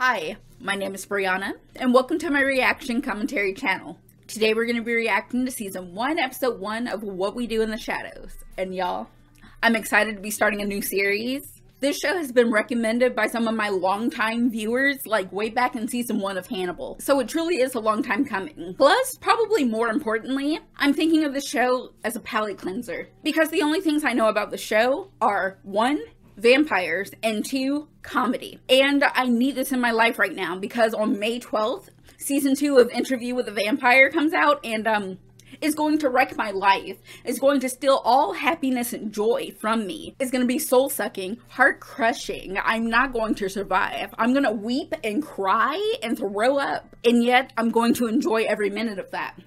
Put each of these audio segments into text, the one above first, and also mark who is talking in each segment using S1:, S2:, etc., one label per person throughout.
S1: Hi, my name is Brianna, and welcome to my reaction commentary channel. Today we're going to be reacting to Season 1, Episode 1 of What We Do in the Shadows. And y'all, I'm excited to be starting a new series. This show has been recommended by some of my longtime viewers, like way back in Season 1 of Hannibal. So it truly is a long time coming. Plus, probably more importantly, I'm thinking of the show as a palate cleanser. Because the only things I know about the show are 1, vampires, and 2, comedy. And I need this in my life right now because on May 12th, Season 2 of Interview with a Vampire comes out, and is going to wreck my life. It's going to steal all happiness and joy from me. It's going to be soul-sucking, heart-crushing. I'm not going to survive. I'm going to weep and cry and throw up. And yet, I'm going to enjoy every minute of that.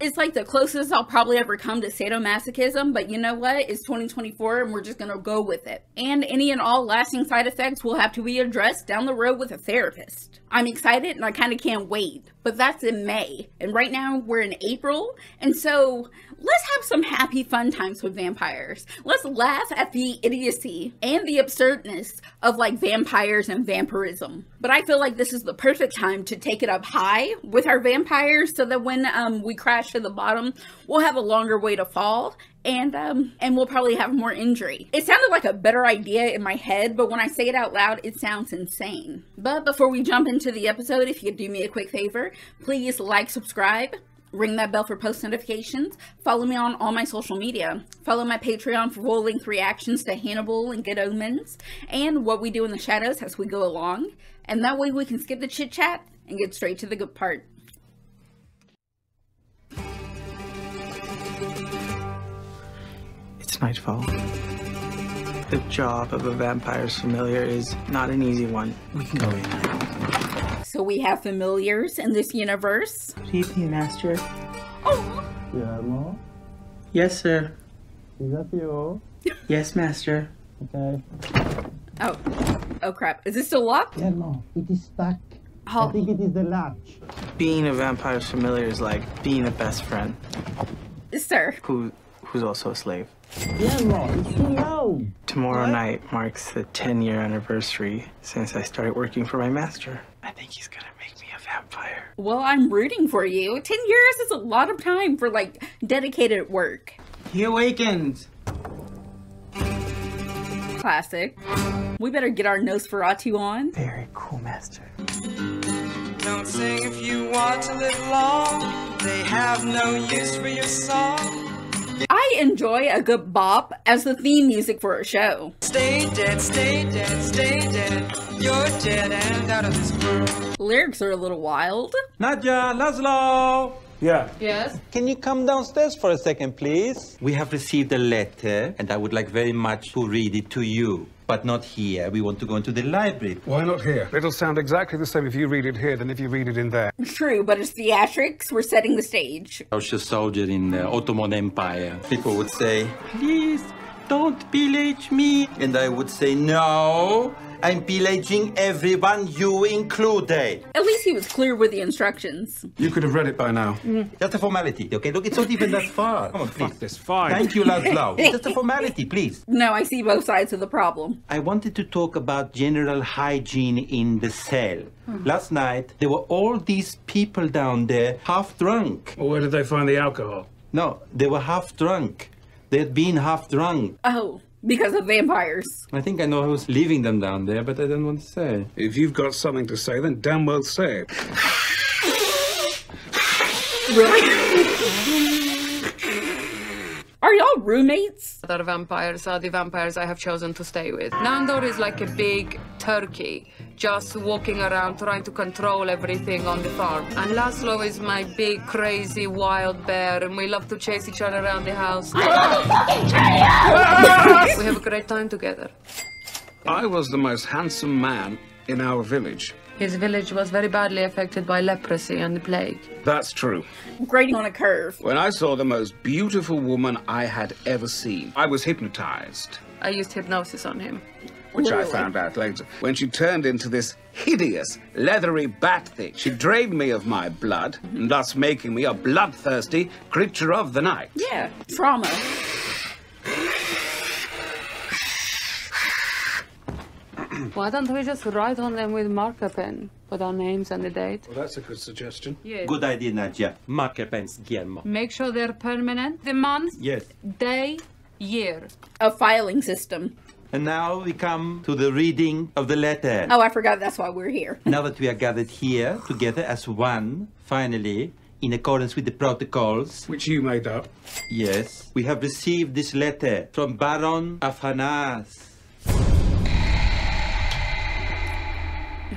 S1: It's like the closest I'll probably ever come to sadomasochism, but you know what? It's 2024 and we're just gonna go with it. And any and all lasting side effects will have to be addressed down the road with a therapist. I'm excited and I kind of can't wait, but that's in May. And right now we're in April, and so let's have some happy fun times with vampires. Let's laugh at the idiocy and the absurdness of like vampires and vampirism. But I feel like this is the perfect time to take it up high with our vampires so that when we crash to the bottom, we'll have a longer way to fall, and we'll probably have more injury. It sounded like a better idea in my head, but when I say it out loud, it sounds insane. But before we jump into the episode, if you could do me a quick favor, please like, subscribe, ring that bell for post notifications, follow me on all my social media, follow my Patreon for full-length reactions to Hannibal and Good Omens, and What We Do in the Shadows as we go along, and that way we can skip the chit-chat and get straight to the good part.
S2: It's nightfall. The job of a vampire's familiar is not an easy one. We can go in.
S1: So we have familiars in this universe.
S2: Good evening, Master.
S1: Oh!
S3: Guillermo?
S2: Yes, sir.
S3: Is that you?
S2: Yes, Master.
S3: Okay.
S1: Oh crap. Is this still locked?
S3: Guillermo, it is stuck.
S1: Oh.
S3: I think it is the latch.
S2: Being a vampire's familiar is like being a best friend
S1: Sir.
S2: who's also a slave.
S3: Guillermo, it's too loud.
S2: Tomorrow night marks the 10-year anniversary since I started working for my master. I think he's gonna make me a vampire.
S1: Well, I'm rooting for you. 10 years is a lot of time for like dedicated work.
S2: He awakens.
S1: Classic. We better get our Nosferatu on.
S2: Very cool, Master.
S4: Don't sing if you want to live long. They have no use for your song.
S1: I enjoy a good bop as the theme music for a show.
S4: Stay dead, stay dead, stay dead. You're dead and out of this world.
S1: Lyrics are a little wild.
S5: Nadja, Laszlo!
S6: Yeah.
S1: Yes?
S5: Can you come downstairs for a second, please? We have received a letter, and I would like very much to read it to you. But not here. We want to go into the library.
S6: Why not here? It'll sound exactly the same if you read it here than if you read it in there.
S1: True, but it's theatrics. We're setting the stage.
S5: I was a soldier in the Ottoman Empire. People would say, please, don't pillage me. And I would say, no, I'm pillaging everyone, you included.
S1: At least he was clear with the instructions.
S6: You could have read it by now.
S5: Just a formality, okay? Look, it's not even that far. Come on, please.
S6: Fuck this, fine.
S5: Thank you, Laszlo. Just a formality, please.
S1: No, I see both sides of the problem.
S5: I wanted to talk about general hygiene in the cell. Last night, there were all these people down there, half drunk.
S6: Well, where did they find the alcohol?
S5: No, they were half drunk. They had been half drunk.
S1: Oh, because of vampires.
S5: I think I know who's leaving them down there, but I don't want to say.
S6: If you've got something to say, then damn well say it.
S1: Really? Are y'all roommates?
S7: Other vampires are the vampires I have chosen to stay with. Nandor is like a big turkey, just walking around trying to control everything on the farm. And Laszlo is my big, crazy, wild bear, and we love to chase each other around the house. We have a great time together.
S6: I was the most handsome man in our village.
S7: His village was very badly affected by leprosy and the plague.
S6: That's true.
S1: Grading on a curve.
S6: When I saw the most beautiful woman I had ever seen, I was hypnotized.
S7: I used hypnosis on him.
S6: Which I
S1: Really?
S6: found out later. When she turned into this hideous, leathery bat thing, she drained me of my blood, and thus making me a bloodthirsty creature of the night.
S1: Yeah, trauma.
S7: Why don't we just write on them with marker pen? With our names and the date.
S6: Well, that's a good suggestion.
S7: Yes.
S5: Good idea, Nadia. Marker pens, Guillermo.
S7: Make sure they're permanent. The month,
S5: Yes.
S7: day, year.
S1: A filing system.
S5: And now we come to the reading of the letter.
S1: Oh, I forgot that's why we're here.
S5: Now that we are gathered here together as one, finally, in accordance with the protocols,
S6: Which you made up.
S5: yes, we have received this letter from Baron Afanas.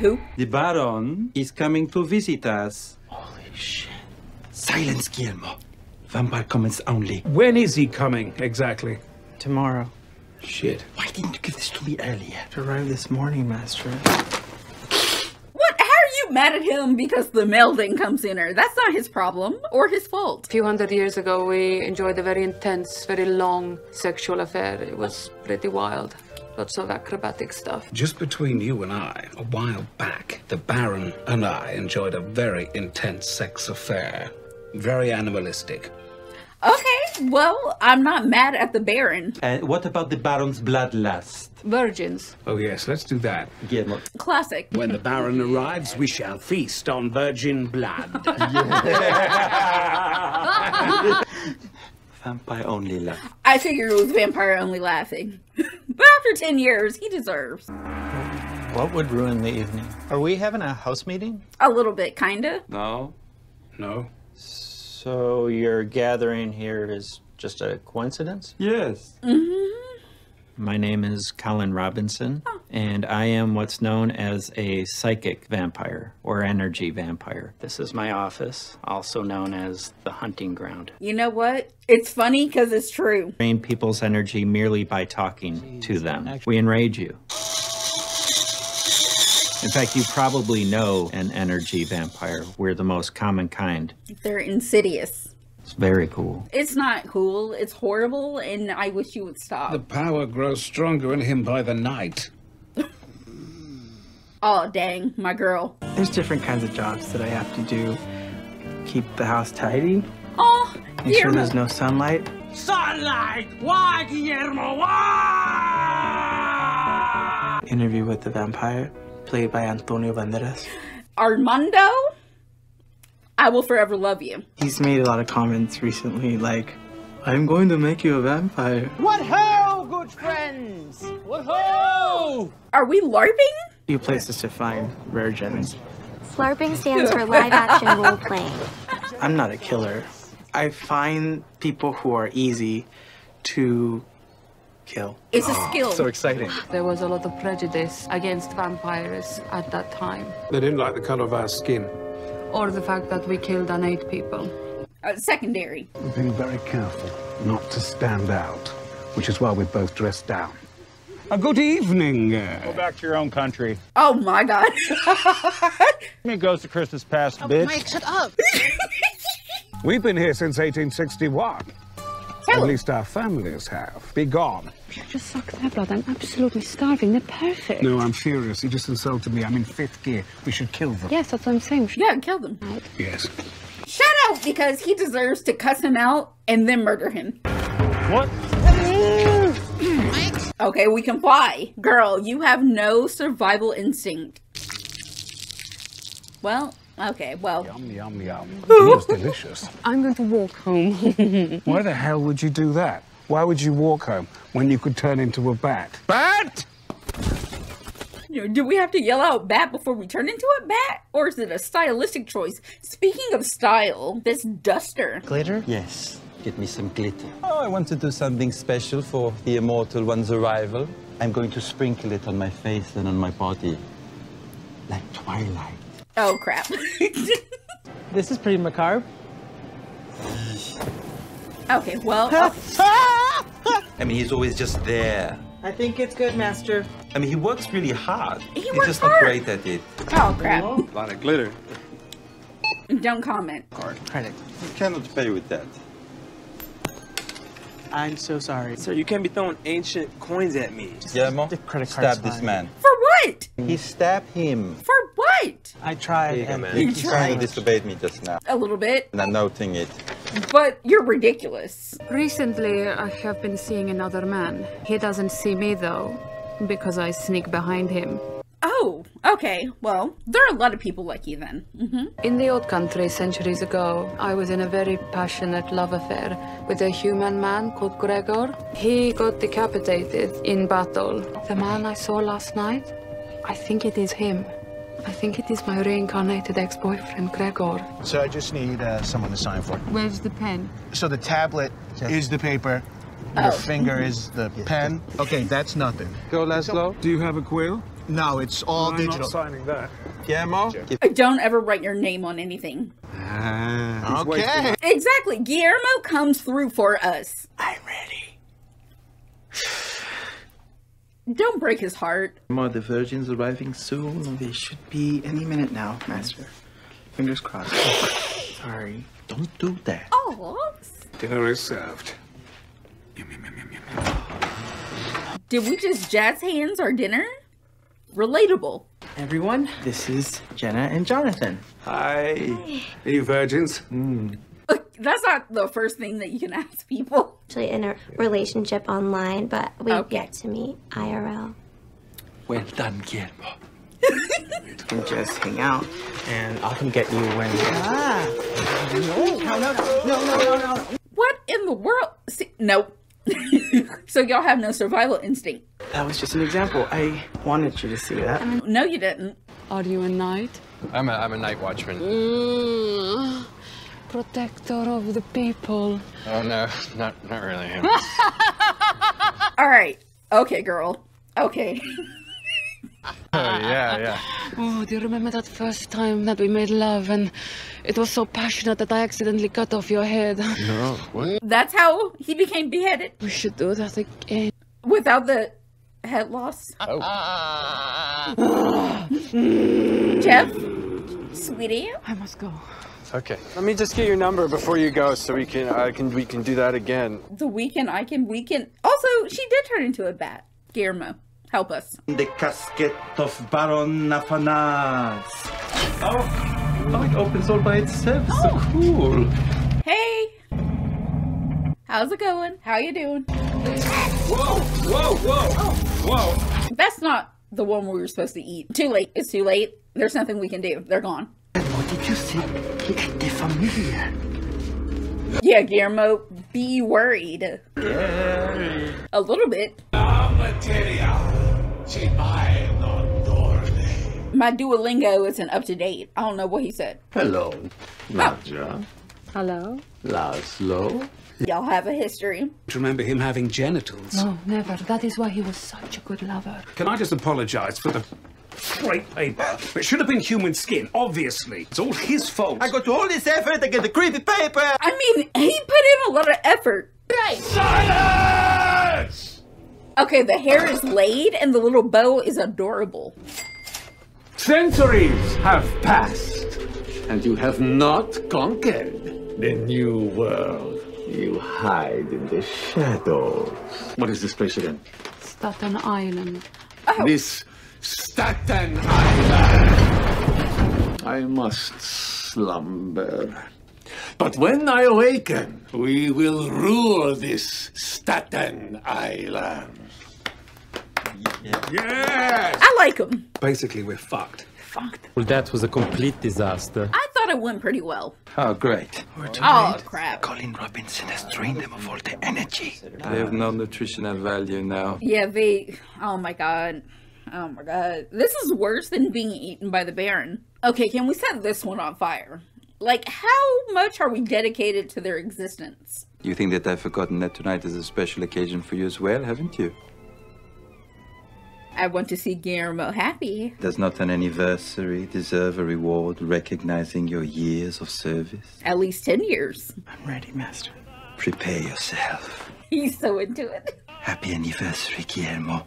S1: Who?
S5: The Baron is coming to visit us. Holy shit. Silence, Guillermo. Vampire comments only.
S6: When is he coming, exactly?
S2: Tomorrow.
S6: Shit.
S5: Why didn't you give this to me earlier?
S2: It arrived this morning, Master.
S1: What? How are you mad at him because the mail didn't come sooner? That's not his problem or his fault.
S7: A few hundred years ago, we enjoyed a very intense, very long sexual affair. It was pretty wild. Lots of acrobatic stuff.
S6: Just between you and I, a while back, the Baron and I enjoyed a very intense sex affair. Very animalistic.
S1: Okay, well, I'm not mad at the Baron.
S5: And what about the Baron's bloodlust?
S7: Virgins.
S6: Oh, yes, let's do that.
S5: Guillermo.
S1: Classic.
S6: When the Baron arrives, we shall feast on virgin blood.
S5: Vampire only love.
S1: I figured it was vampire only laughing. But after 10 years, he deserves.
S2: What would ruin the evening? Are we having a house meeting?
S1: A little bit, kinda.
S5: No?
S6: No?
S2: So your gathering here is just a coincidence?
S5: Yes.
S2: My name is Colin Robinson, and I am what's known as a psychic vampire or energy vampire. This is my office, also known as the hunting ground.
S1: You know what? It's funny because it's true.
S2: Drain people's energy merely by talking to them. We enrage you. In fact, you probably know an energy vampire. We're the most common kind.
S1: They're insidious.
S2: It's very cool.
S1: It's not cool. It's horrible, and I wish you would stop.
S6: The power grows stronger in him by the night.
S1: Oh, dang, my girl.
S2: There's different kinds of jobs that I have to do. Keep the house tidy,
S1: Oh,
S2: make sure
S1: Guillermo.
S2: there's no sunlight.
S6: Sunlight! Why, Guillermo? Why?
S2: Interview with the vampire, played by Antonio Banderas.
S1: Armando, I will forever love you.
S2: He's made a lot of comments recently, like, I'm going to make you a vampire.
S3: What ho, good friends? What ho?
S1: Are we LARPing?
S2: Few places to find rare gems.
S8: LARPing stands for live action role playing.
S2: I'm not a killer. I find people who are easy to kill.
S1: It's a skill.
S2: So exciting.
S7: There was a lot of prejudice against vampires at that time.
S6: They didn't like the color of our skin.
S7: Or the fact that we killed and ate people.
S1: Secondary.
S9: We're being very careful not to stand out, which is why we're both dressed down. A good evening.
S10: Go back to your own country.
S1: Oh my god.
S10: It goes to Christmas past, bitch.
S8: Mike, shut up.
S9: We've been here since 1861. At least our families have. Be gone.
S8: Just suck their blood. I'm absolutely starving. They're perfect.
S9: No, I'm furious. You just insulted me. I'm in 5th gear. We should kill them.
S8: Yes, that's what I'm saying.
S1: Yeah, kill them.
S9: Yes.
S1: Shout out because he deserves to cuss him out and then murder him.
S10: What?
S1: Okay, we can fly. Girl, you have no survival instinct. Well, okay, well.
S9: Yum, yum, yum. It was delicious.
S8: I'm going to walk home.
S9: Why the hell would you do that? Why would you walk home when you could turn into a bat? Bat!
S1: Do we have to yell out bat before we turn into a bat? Or is it a stylistic choice? Speaking of style, this duster.
S2: Glitter?
S5: Yes. Get me some glitter. Oh, I want to do something special for the immortal one's arrival. I'm going to sprinkle it on my face and on my body. Like twilight.
S1: Oh, crap.
S3: This is pretty macabre.
S1: Okay, well.
S5: I mean, he's always just there.
S3: I think it's good, Master.
S5: I mean, he works really hard.
S1: He
S5: He's
S1: works
S5: just
S1: hard.
S5: not great at it.
S1: Oh, crap.
S10: A lot of glitter.
S1: Don't comment.
S2: Credit.
S5: You cannot pay with that.
S2: I'm so sorry.
S11: Sir, you can't be throwing ancient coins at me.
S5: Guillermo,
S2: The credit card's
S5: stab this
S2: fine.
S5: man.
S1: For what?
S5: He stabbed him.
S1: For what?
S2: I tried.
S11: Here you go,
S2: and
S11: man.
S1: You
S5: He kind
S1: tried.
S5: of disobeyed me just now.
S1: A little bit.
S5: And I'm noting it.
S1: But you're ridiculous.
S7: Recently, I have been seeing another man. He doesn't see me, though. Because I sneak behind him.
S1: Oh, okay. Well, there are a lot of people like you then.
S7: In the old country centuries ago, I was in a very passionate love affair with a human man called Gregor. He got decapitated in battle. The man I saw last night, I think it is him. I think it is my reincarnated ex-boyfriend, Gregor.
S12: So I just need someone to sign for it.
S7: Where's the pen?
S12: So the tablet is the paper, your finger is the pen. Okay, that's nothing.
S9: Go, Laszlo. Do you have a quill?
S12: No, it's all
S9: I'm
S12: digital.
S9: not signing that.
S5: Guillermo?
S1: Don't ever write your name on anything.
S12: Okay.
S1: Exactly. Guillermo comes through for us.
S5: I'm ready.
S1: Don't break his heart.
S5: The Virgin's arriving soon. They should be any minute now, Master. Fingers crossed. Sorry. Don't do that.
S1: Oh.
S9: Dinner is served.
S1: Did we just jazz hands our dinner? Relatable.
S5: Everyone, this is Jenna and Jonathan.
S9: Hi. Are you virgins?
S1: That's not the first thing that you can ask people.
S13: Actually in a relationship online, but we get to meet IRL.
S5: Well done, Guillermo. You can just hang out, and I'll come get you when... No.
S1: What in the world? See, nope. So y'all have no survival instinct.
S5: That was just an example. I wanted you to see that.
S1: No, you didn't.
S7: Are you a knight?
S11: I'm a night watchman.
S7: Protector of the people.
S11: Oh no, not really him.
S1: All right. Okay, girl. Okay.
S11: Oh yeah.
S7: Oh, do you remember that first time that we made love and it was so passionate that I accidentally cut off your head?
S11: No, what?
S1: That's how he became beheaded?
S7: We should do that again.
S1: Without the head loss?
S11: Oh.
S1: Jeff? Sweetie?
S7: I must go.
S11: Okay. Let me just get your number before you go, so we can do that again.
S1: We can. Also, she did turn into a bat. Guillermo, help us.
S5: The casket of Baron Nafanas. Oh, it opens all by itself. So cool.
S1: Hey. How's it going? How you doing?
S11: Whoa!
S1: That's not the one we were supposed to eat. Too late. It's too late. There's nothing we can do. They're gone.
S5: What did you say? Était familiar.
S1: Yeah, Guillermo, be worried.
S5: Yeah.
S1: A little bit. My Duolingo isn't up to date. I don't know what he said.
S14: Hello, Nadja.
S7: Hello?
S14: Laszlo.
S1: Y'all have a history.
S6: Do you remember him having genitals?
S7: No, never. That is why he was such a good lover.
S6: Can I just apologise for the great paper? It should have been human skin, obviously. It's all his fault.
S5: I got all this effort to get the creepy paper.
S1: I mean, he put in a lot of effort. Right.
S14: Silence!
S1: Okay, the hair is laid and the little bow is adorable.
S14: Centuries have passed, and you have not conquered the new world. You hide in the shadows. What is this place again?
S7: Staten Island.
S1: Oh.
S14: This Staten Island. I must slumber. But when I awaken, we will rule this Staten Island. Yes!
S1: I like him.
S6: Basically, we're fucked.
S10: Well, that was a complete disaster.
S1: I thought it went pretty well.
S5: Oh, great.
S1: Oh, crap.
S5: Colin Robinson has drained them of all the energy. They have no nutritional value now.
S1: Yeah, oh my god. Oh my god. This is worse than being eaten by the Baron. Okay, can we set this one on fire? Like, how much are we dedicated to their existence?
S5: You think that I've forgotten that tonight is a special occasion for you as well, haven't you?
S1: I want to see Guillermo happy.
S5: Does not an anniversary deserve a reward recognizing your years of service?
S1: At least 10 years.
S5: I'm ready, Master. Prepare yourself.
S1: He's so into it.
S5: Happy anniversary, Guillermo.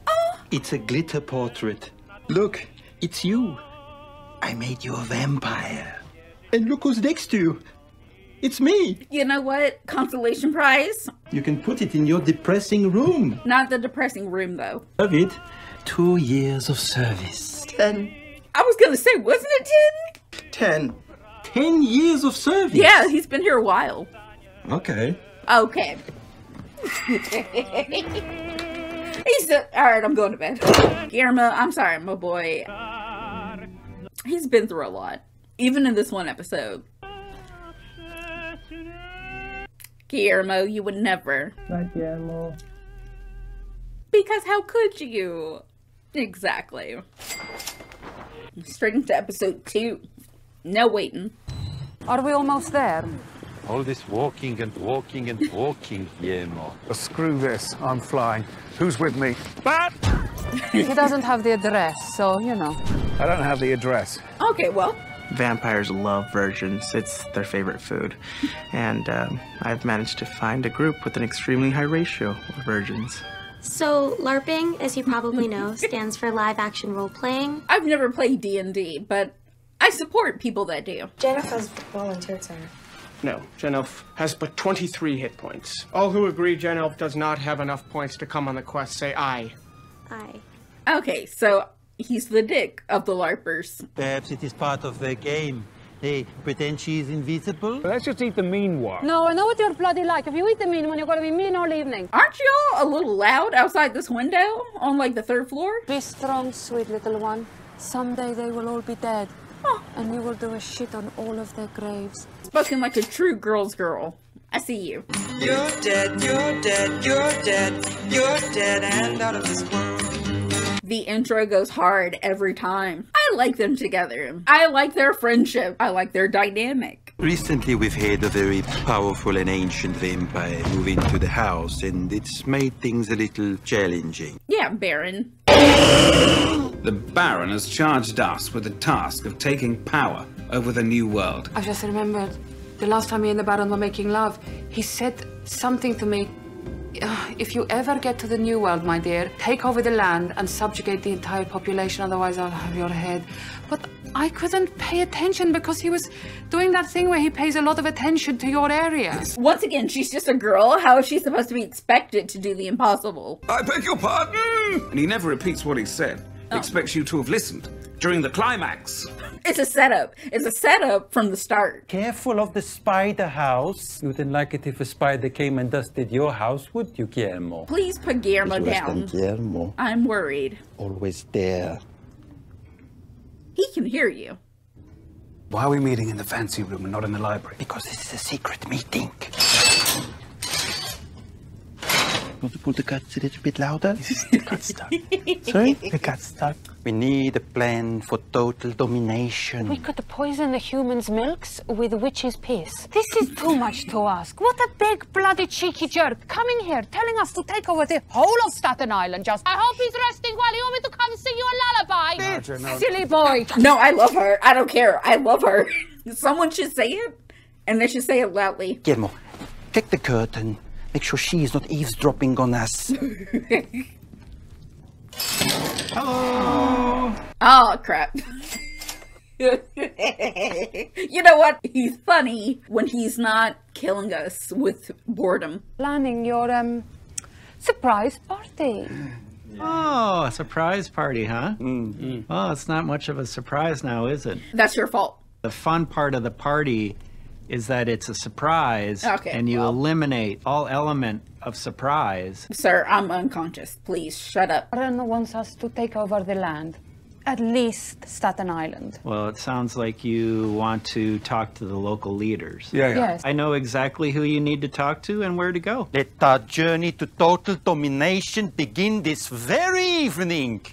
S5: Oh. It's a glitter portrait. Look, it's you. I made you a vampire. And look who's next to you. It's me.
S1: You know what? Consolation prize?
S5: You can put it in your depressing room.
S1: Not the depressing room, though.
S5: Love it. 2 years of service. 10.
S1: I was gonna say, wasn't it 10?
S5: 10. 10 years of service.
S1: Yeah, he's been here a while.
S5: Okay.
S1: Okay. He's alright, I'm going to bed. Guillermo, I'm sorry, my boy. He's been through a lot. Even in this one episode. Guillermo, you would never.
S15: Not Guillermo.
S1: Because how could you? Exactly. Straight into episode 2. No waiting.
S7: Are we almost there?
S14: All this walking and walking and walking, Guillermo.
S9: Screw this, I'm flying. Who's with me? Bat!
S7: He doesn't have the address, so, you know.
S9: I don't have the address.
S1: Okay, well.
S16: Vampires love virgins. It's their favorite food. And I've managed to find a group with an extremely high ratio of virgins.
S13: So, LARPing, as you probably know, stands for live action role playing.
S1: I've never played D&D, but I support people that do.
S17: Jennifer's volunteered center.
S12: No, Jenelf has but 23 hit points. All who agree Jenelf does not have enough points to come on the quest say aye.
S13: Aye.
S1: Okay, so he's the dick of the LARPers.
S5: Perhaps it is part of their game. They pretend she is invisible.
S9: Let's just eat the mean one.
S7: No, I know what you're bloody like. If you eat the mean one, you're going to be mean all evening.
S1: Aren't y'all a little loud outside this window on like the 3rd floor?
S7: Be strong, sweet little one. Someday they will all be dead. Oh. And we will do a shit on all of their graves.
S1: Spoken like a true girl's girl. I see you.
S4: You're dead, you're dead, you're dead, you're dead and out of this world.
S1: The intro goes hard every time. I like them together. I like their friendship. I like their dynamic.
S5: Recently we've had a very powerful and ancient vampire move into the house, and it's made things a little challenging.
S1: Yeah, Baron.
S6: The Baron has charged us with the task of taking power over the New World.
S7: I just remembered the last time me and the Baron were making love, he said something to me. If you ever get to the New World, my dear, take over the land and subjugate the entire population, otherwise I'll have your head. But I couldn't pay attention because he was doing that thing where he pays a lot of attention to your area.
S1: Once again, she's just a girl. How is she supposed to be expected to do the impossible?
S6: I beg your pardon! And he never repeats what he said. He expects you to have listened during the climax.
S1: It's a setup. It's a setup from the start.
S5: Careful of the spider house.
S14: You wouldn't like it if a spider came and dusted your house, would you, Guillermo?
S1: Please put Guillermo down.
S5: Guillermo.
S1: I'm worried.
S5: Always there.
S1: He can hear you.
S6: Why are we meeting in the fancy room and not in the library?
S5: Because this is a secret meeting. Want to pull the cuts a little bit louder? This is the cut stuff. Sorry? The cut stuff. We need a plan for total domination.
S8: We could poison the humans' milks with witch's piss. This is too much to ask. What a big, bloody, cheeky jerk coming here, telling us to take over the whole of Staten Island. Just, I hope he's resting while you want me to come sing you a lullaby.
S9: No.
S8: Silly boy.
S1: No, I love her. I don't care. I love her. Someone should say it, and they should say it loudly.
S5: Guillermo, take the curtain. Make sure she is not eavesdropping on us.
S1: Hello. Oh, crap. You know what? He's funny when he's not killing us with boredom.
S8: Planning your, surprise party.
S2: Oh, a surprise party, huh? Well, it's not much of a surprise now, is it?
S1: That's your fault.
S2: The fun part of the party is that it's a surprise, and you eliminate all element of surprise.
S1: Sir, I'm unconscious. Please, shut up.
S8: Baron wants us to take over the land. At least Staten Island.
S2: Well, it sounds like you want to talk to the local leaders.
S8: Yes.
S2: I know exactly who you need to talk to and where to go.
S5: Let our journey to total domination begin this very evening.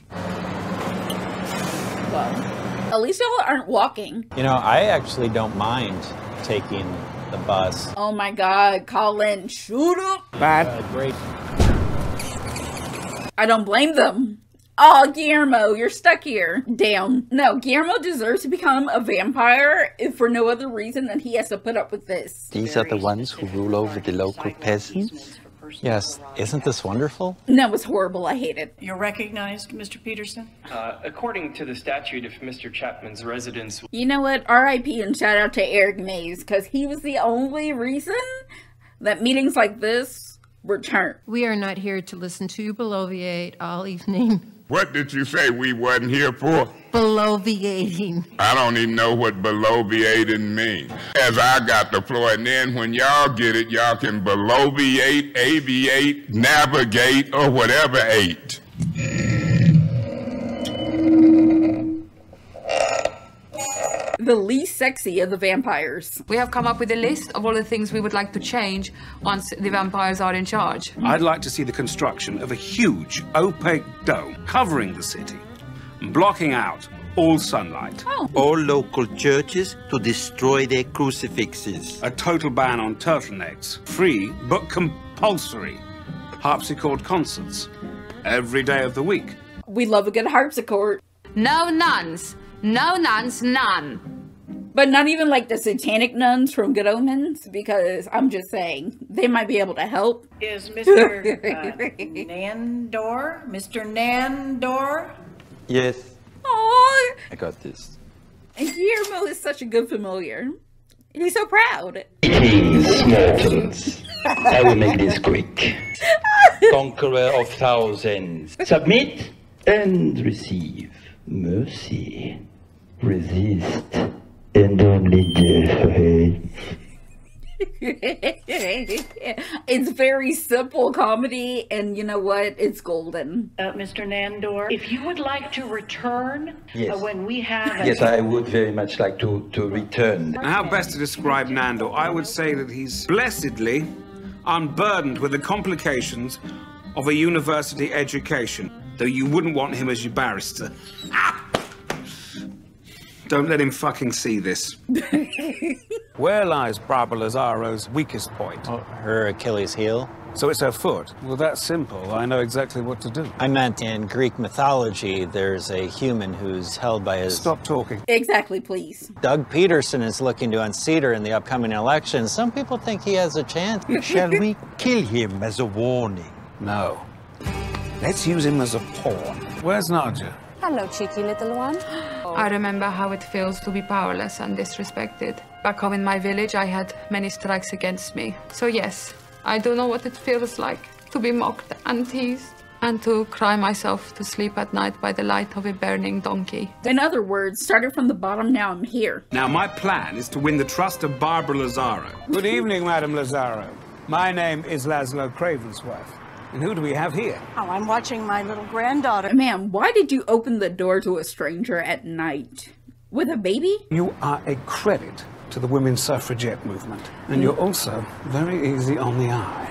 S1: Well, at least y'all aren't walking.
S2: You know, I actually don't mind taking the bus.
S1: Oh my God, Colin, shoot up.
S2: Bad. Great.
S1: I don't blame them. Oh, Guillermo, you're stuck here. Damn. No, Guillermo deserves to become a vampire if for no other reason than he has to put up with this.
S5: These are the ones who rule over the local peasants?
S2: Yes, isn't this wonderful?
S1: No, it's horrible. I hate it.
S18: You're recognized, Mr. Peterson?
S19: According to the statute, if Mr. Chapman's residence...
S1: You know what? R.I.P. and shout out to Eric Mays, because he was the only reason that meetings like this return.
S15: We are not here to listen to you bloviate all evening.
S20: What did you say we wasn't here for?
S15: Bloviating.
S20: I don't even know what bloviating means. As I got the floor, and then when y'all get it, y'all can bloviate, aviate, navigate, or whatever ate.
S1: The least sexy of the vampires.
S7: We have come up with a list of all the things we would like to change once the vampires are in charge.
S6: I'd like to see the construction of a huge, opaque dome covering the city, blocking out all sunlight.
S5: All local churches to destroy their crucifixes.
S6: A total ban on turtlenecks. Free, but compulsory, harpsichord concerts every day of the week.
S1: We love a good harpsichord.
S7: No nuns. No nuns, none.
S1: But not even like the satanic nuns from Good Omens, because I'm just saying, they might be able to help.
S18: Is Mr. Nandor? Mr. Nandor?
S5: Yes.
S1: Aww.
S5: I got this.
S1: And Guillermo is such a good familiar. He's so proud.
S5: Smalltons. I will make this quick. Conqueror of thousands. Submit and receive mercy. Resist and only give.
S1: It's very simple comedy, and you know what? It's golden.
S18: Mr. Nandor, if you would like to return
S5: Yes.
S18: when we have...
S5: Yes, I would very much like to return.
S6: How best to describe Nando? I would say that he's blessedly unburdened with the complications of a university education, though you wouldn't want him as your barrister. Don't let him fucking see this.
S9: Where lies Barbara Lazzaro's weakest point?
S2: Her Achilles heel.
S9: So it's her foot? Well, that's simple. I know exactly what to do.
S2: I meant in Greek mythology, there's a human who's held by his...
S9: Stop talking.
S1: Exactly, please.
S2: Doug Peterson is looking to unseat her in the upcoming election. Some people think he has a chance.
S14: Shall we kill him as a warning?
S9: No. Let's use him as a pawn. Where's Nadja?
S8: Hello, cheeky little one.
S7: I remember how it feels to be powerless and disrespected. Back home in my village, I had many strikes against me. So yes, I do know what it feels like to be mocked and teased, and to cry myself to sleep at night by the light of a burning donkey.
S1: In other words, started from the bottom, now I'm here.
S6: Now, my plan is to win the trust of Barbara Lazzaro.
S9: Good evening, Madam Lazzaro. My name is Laszlo Cravensworth. And who do we have here?
S18: Oh, I'm watching my little granddaughter.
S1: Ma'am, why did you open the door to a stranger at night? With a baby?
S9: You are a credit to the women's suffragette movement. And you're also very easy on the eye.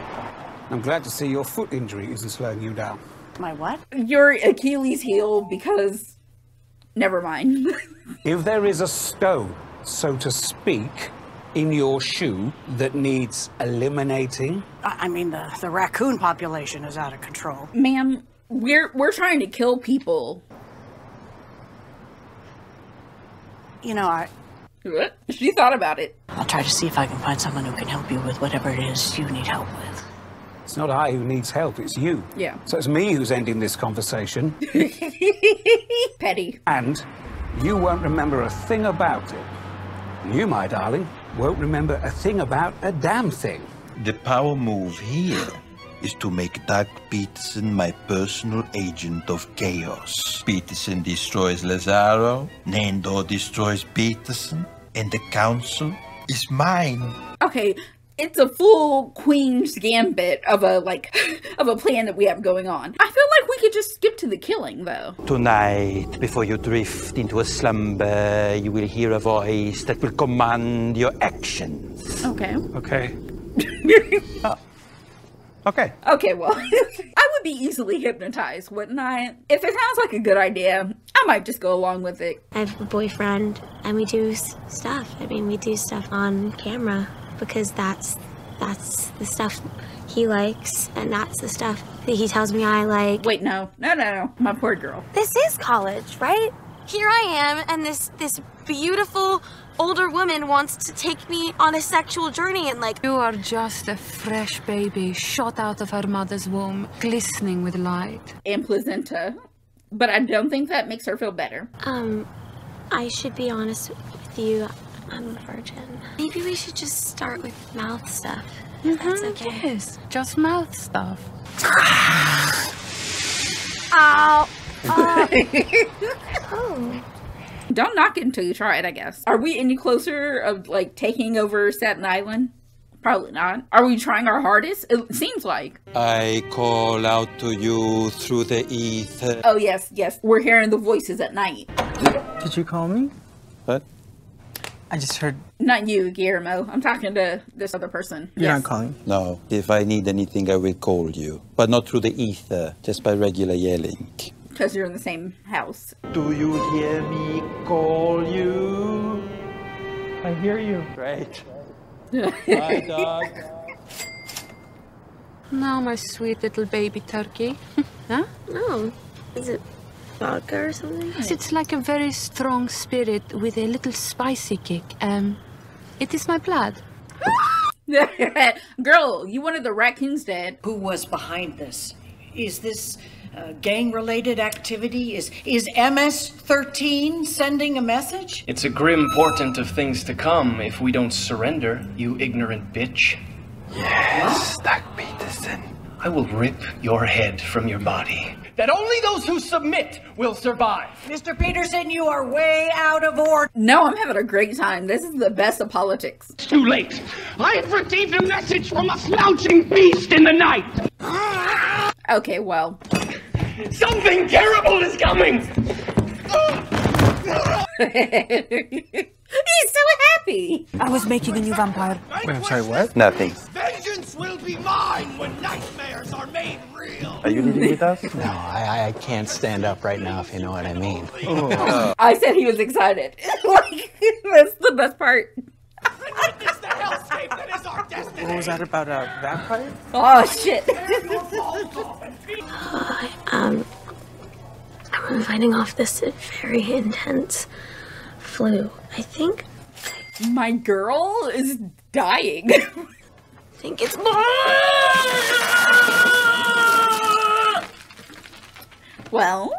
S9: I'm glad to see your foot injury isn't slowing you down.
S18: My what?
S1: Your Achilles heel, because... Never mind.
S9: If there is a stone, so to speak, in your shoe that needs eliminating...
S18: I mean, the raccoon population is out of control.
S1: Ma'am, we're trying to kill people.
S18: You know,
S1: She thought about it.
S18: I'll try to see if I can find someone who can help you with whatever it is you need help with.
S9: It's not I who needs help, it's you.
S1: Yeah.
S9: So it's me who's ending this conversation.
S1: Petty.
S9: And you won't remember a thing about it. You, my darling, won't remember a thing about a damn thing.
S5: The power move here is to make Doug Peterson my personal agent of chaos. Peterson destroys Lazzaro, Nandor destroys Peterson, and the council is mine.
S1: Okay, it's a full Queen's Gambit of a plan that we have going on. I feel like we could just skip to the killing, though.
S5: Tonight, before you drift into a slumber, you will hear a voice that will command your actions.
S1: Okay.
S9: Okay.
S5: Okay.
S1: Okay, well, I would be easily hypnotized, wouldn't I? If it sounds like a good idea, I might just go along with it.
S13: I have a boyfriend, and we do stuff. I mean, we do stuff on camera because that's the stuff he likes, and that's the stuff that he tells me I like.
S1: Wait, no, my poor girl.
S13: This is college, right? Here I am, and this beautiful older woman wants to take me on a sexual journey, and
S7: You are just a fresh baby shot out of her mother's womb, glistening with light.
S1: And placenta. But I don't think that makes her feel better.
S13: I should be honest with you, I'm a virgin. Maybe we should just start with mouth stuff. That's okay.
S8: Yes, just mouth stuff.
S13: Ow. Oh.
S1: Don't knock it until you try it, I guess. Are we any closer of, like, taking over Staten Island? Probably not. Are we trying our hardest? It seems like.
S5: I call out to you through the ether.
S1: Oh, yes, yes. We're hearing the voices at night.
S16: Did you call me?
S5: What?
S16: I just heard.
S1: Not you, Guillermo. I'm talking to this other person.
S16: You're not calling?
S5: No. If I need anything, I will call you. But not through the ether, just by regular yelling.
S1: Because you're in the same house.
S5: Do you hear me call you?
S16: I hear you.
S5: Great. Bye, dog.
S8: Now, my sweet little baby turkey. Huh?
S13: No. Is it vodka or something?
S8: It's like a very strong spirit with a little spicy kick. It is my blood.
S1: Girl, you wanted the raccoons dead.
S18: Who was behind this? Is this gang-related activity? Is MS-13 sending a message?
S19: It's a grim portent of things to come if we don't surrender, you ignorant bitch.
S16: Yes, Doc Peterson.
S19: I will rip your head from your body. That only those who submit will survive.
S18: Mr. Peterson, you are way out of order.
S1: No, I'm having a great time. This is the best of politics.
S3: It's too late. I have received a message from a slouching beast in the night.
S1: Okay, well.
S3: Something terrible is coming.
S1: He's so happy.
S8: I was making a new vampire.
S16: Wait, I'm sorry, what?
S5: Nothing.
S3: Vengeance will be mine when nightmares are made real.
S5: Are you leaving with us?
S16: No, I can't stand up right now, if you know what I mean.
S1: I said he was excited. Like, that's the best part.
S3: Witness the hellscape that is our destiny.
S16: What was that about a vampire?
S1: Oh, shit.
S13: I'm fighting off this very intense flu. I think
S1: my girl is dying.
S13: I think it's
S1: well.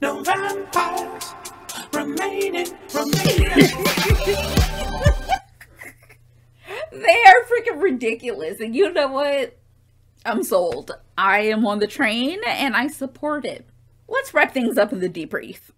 S3: No vampires remaining.
S1: They are freaking ridiculous, and you know what? I'm sold. I am on the train, and I support it. Let's wrap things up in the debrief.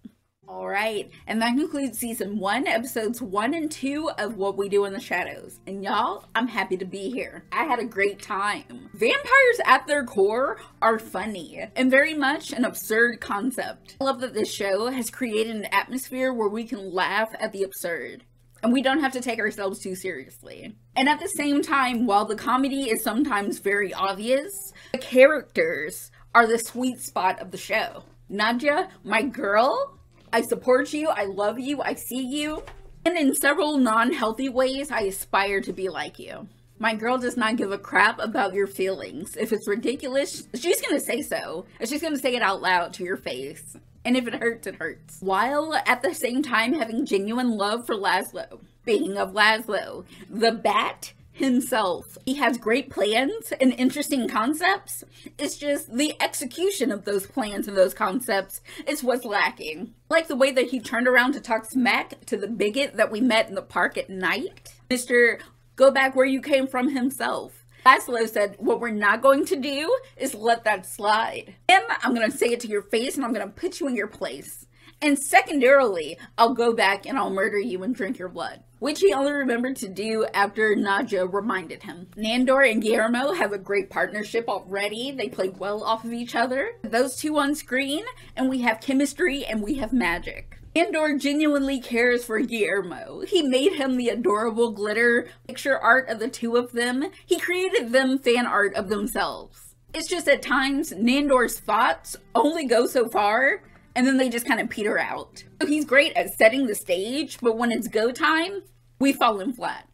S1: Alright, and that concludes Season 1, Episodes 1 and 2 of What We Do in the Shadows. And y'all, I'm happy to be here. I had a great time. Vampires at their core are funny, and very much an absurd concept. I love that this show has created an atmosphere where we can laugh at the absurd. And we don't have to take ourselves too seriously. And at the same time, while the comedy is sometimes very obvious, the characters are the sweet spot of the show. Nadia, my girl, I support you, I love you, I see you. And in several non-healthy ways, I aspire to be like you. My girl does not give a crap about your feelings. If it's ridiculous, she's gonna say so. And she's gonna say it out loud to your face. And if it hurts, it hurts. While at the same time having genuine love for Laszlo. Speaking of Laszlo, the Bat himself. He has great plans and interesting concepts. It's just the execution of those plans and those concepts is what's lacking. Like the way that he turned around to talk smack to the bigot that we met in the park at night. Mr. Go back where you came from himself. Laszlo said, what we're not going to do is let that slide. And I'm going to say it to your face and I'm going to put you in your place. And secondarily, I'll go back and I'll murder you and drink your blood. Which he only remembered to do after Nadia reminded him. Nandor and Guillermo have a great partnership already. They play well off of each other. Those two on screen, and we have chemistry and we have magic. Nandor genuinely cares for Guillermo. He made him the adorable glitter picture art of the two of them. He created them fan art of themselves. It's just at times, Nandor's thoughts only go so far, and then they just kind of peter out. So he's great at setting the stage, but when it's go time, we fall in flat.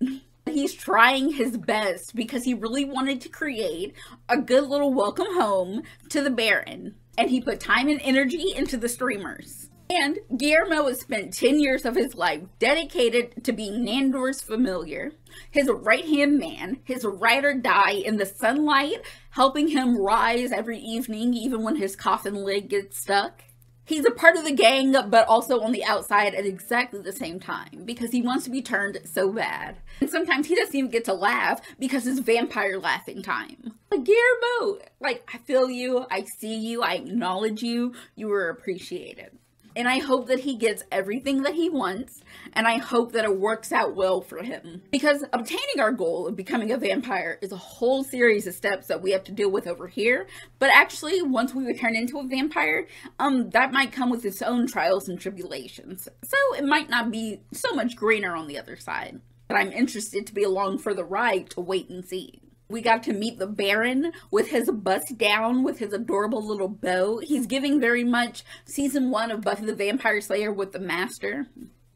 S1: He's trying his best because he really wanted to create a good little welcome home to the Baron. And he put time and energy into the streamers. And Guillermo has spent 10 years of his life dedicated to being Nandor's familiar, his right-hand man, his ride or die in the sunlight, helping him rise every evening even when his coffin lid gets stuck. He's a part of the gang, but also on the outside at exactly the same time, because he wants to be turned so bad. And sometimes he doesn't even get to laugh because it's vampire laughing time. Like, Guillermo, like, I feel you, I see you, I acknowledge you, you were appreciated. And I hope that he gets everything that he wants, and I hope that it works out well for him. Because obtaining our goal of becoming a vampire is a whole series of steps that we have to deal with over here. But actually, once we turn into a vampire, that might come with its own trials and tribulations. So it might not be so much greener on the other side. But I'm interested to be along for the ride to wait and see. We got to meet the Baron with his bust down with his adorable little bow. He's giving very much season 1 of Buffy the Vampire Slayer with the Master.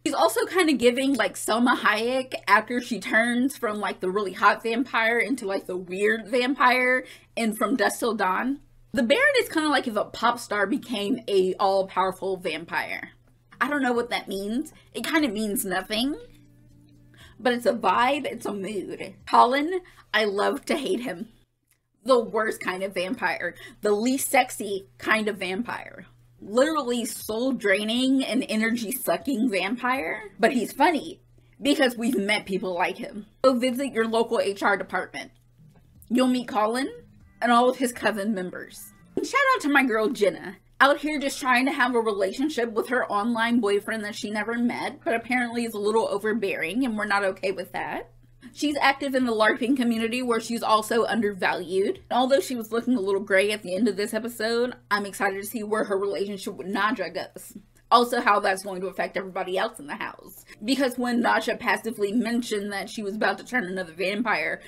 S1: He's also kind of giving like Selma Hayek after she turns from like the really hot vampire into like the weird vampire in From Dusk Till Dawn. The Baron is kind of like if a pop star became a all-powerful vampire. I don't know what that means. It kind of means nothing. But it's a vibe, it's a mood. Colin, I love to hate him. The worst kind of vampire. The least sexy kind of vampire. Literally soul draining and energy sucking vampire. But he's funny because we've met people like him. Go visit your local HR department. You'll meet Colin and all of his coven members. And shout out to my girl Jenna. Out here just trying to have a relationship with her online boyfriend that she never met, but apparently is a little overbearing, and we're not okay with that. She's active in the LARPing community where she's also undervalued. Although she was looking a little gray at the end of this episode, I'm excited to see where her relationship with Nadja goes. Also how that's going to affect everybody else in the house. Because when Nadja passively mentioned that she was about to turn another vampire,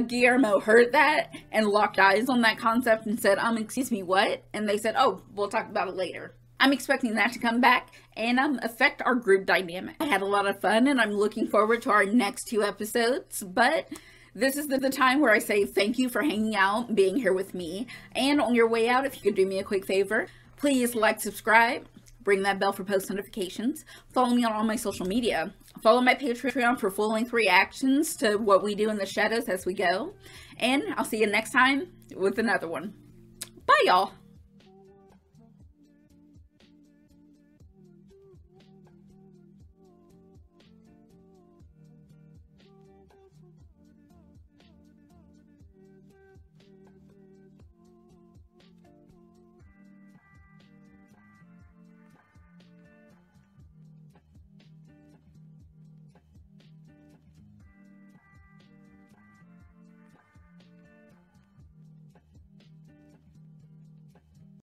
S1: Guillermo heard that and locked eyes on that concept and said, excuse me, what? And they said, oh, we'll talk about it later. I'm expecting that to come back and affect our group dynamic. I had a lot of fun and I'm looking forward to our next 2 episodes, but this is the time where I say thank you for hanging out and being here with me. And on your way out, if you could do me a quick favor, please like, subscribe, ring that bell for post notifications, follow me on all my social media, follow my Patreon for full-length reactions to what we do in the shadows as we go, and I'll see you next time with another one. Bye, y'all!